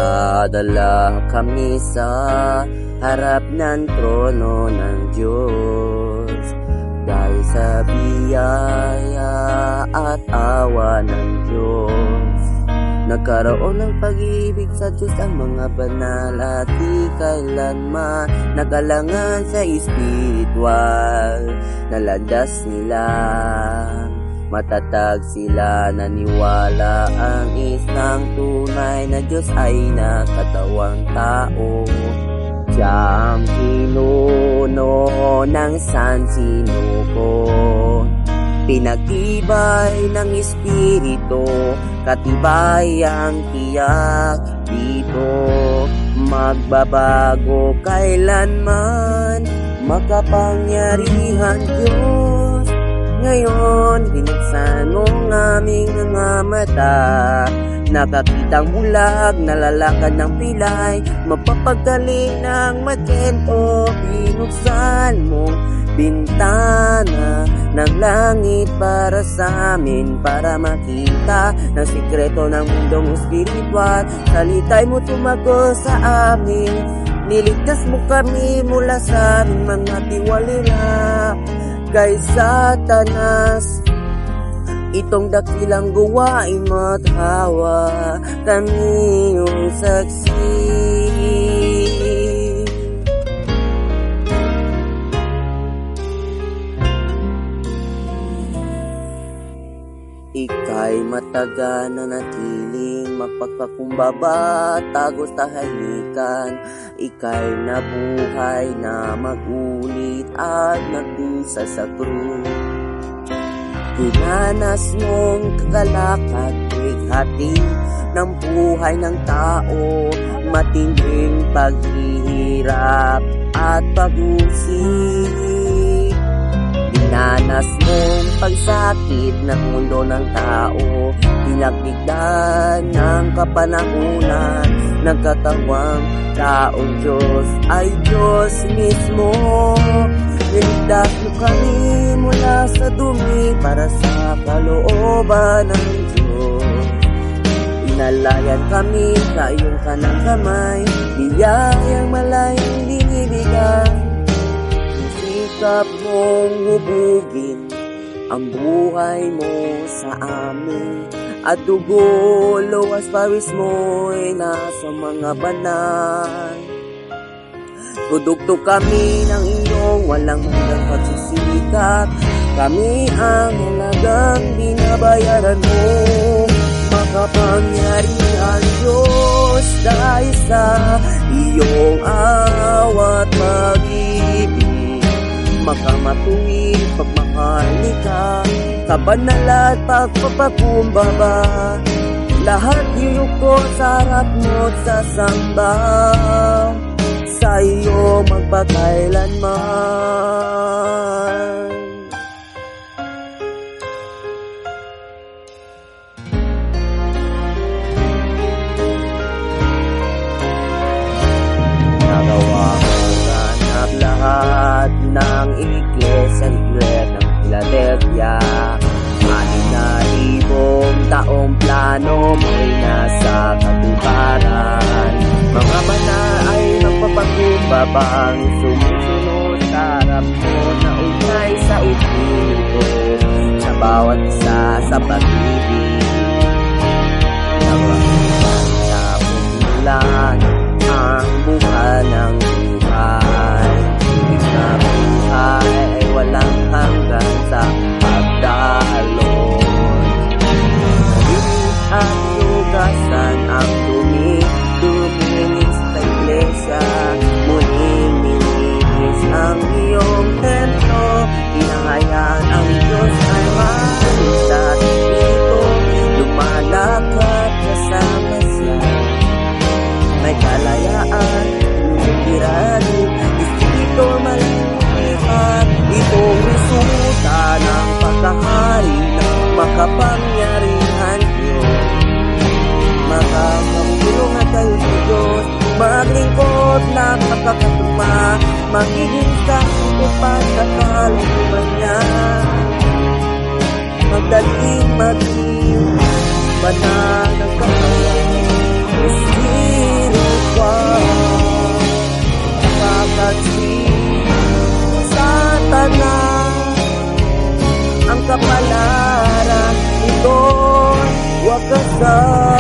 Dinadala kami sa harap ng trono ng Diyos dahil sa biyaya at awa ng Diyos. Nagkaroon ng pag-ibig sa Diyos ang mga banal at di kailanman nagalangan sa espiritual na landas nila. Matatag sila, naniwala ang isang tunay na Diyos ay nakatawang tao. Siya ang pinuno ng sansinuko, pinagtibay ng Espiritu, katibay ang tiyak dito. Magbabago kailanman, makapangyarihan Diyos. Ngayon, binuksan mo ang aming mga mata, nakakitang bulag, nalalakad ng pilay, mapapagaling ng matkento. Binuksan mo bintana ng langit para sa amin, para makita ng sikreto ng mundong espiritual. Salita'y mo tumago sa amin, niligtas mo kami mula sa aming mga tiwalila kay Satanas. Itong dakilang gawain mo't hawa, kami yung saksi. Ika'y mataga na natiling mapagpakumbaba, tagos tahalikan. Ika'y nabuhay na magulit at nagdusa sa krus. Dinanas mong kagalakad, hati ng buhay ng tao, matinding paghihirap at pag-usik. Dinanas mong pagsakit ng mundo ng tao, pinagdigdan ng kapanahunan, nagkatawang taong Diyos ay Diyos mismo. Niligtas mo kami mula sa dumi para sa kalooban ng Diyos. Inalayan kami sa iyong kanang kamay, biyayang malayang dinibigay. Sikap mong hubugin ang buhay mo sa amin, at dugo, luwas pawis mo'y nasa mga banal. Produkto kami ng iyong walang hanggang pagsisikap, kami ang halagang binabayaran mo. Makapangyarihan Diyos dahil sa iyong awa't pag-ibig, makamatuwid pagmahal ni ka, kabanal at pagpapakumbaba. Lahat yuyuko sa harap mo't sasamba, sa iyo magpakailanman. Nagawa mo ganap lahat ng iglesia ng Philadelphia. 6,000 taong plano mo'y nasa katuparan. Mga banal ay magpapakumbabang, sumusunod sa harap mo na ugnay sa Espiritu, sa bawat isa sa pag-ibig. Nawalan sa pagmulan ang buka ng buhay. Ibig na buhay ay walang hanggan sa pagdalon. Nalinis at lugasan ang dumi, duminis sa iglesia. Muling nilinis ang iyong templo, hinahayaan ang Diyos ay malis sa dito. Lumalakad kasama siya, may kalayaan, lumibirado, Espiritu malilipat. Itong resulta ng pagkahari ng makapangyarihan Diyos. Makakapulong at kayo sa Diyos, maglingkod na kapakatuma, magiging kakutupan sa kalooban niya. Magdaling maging banal ng kahayan, kapalaran. Ito'y wakasan.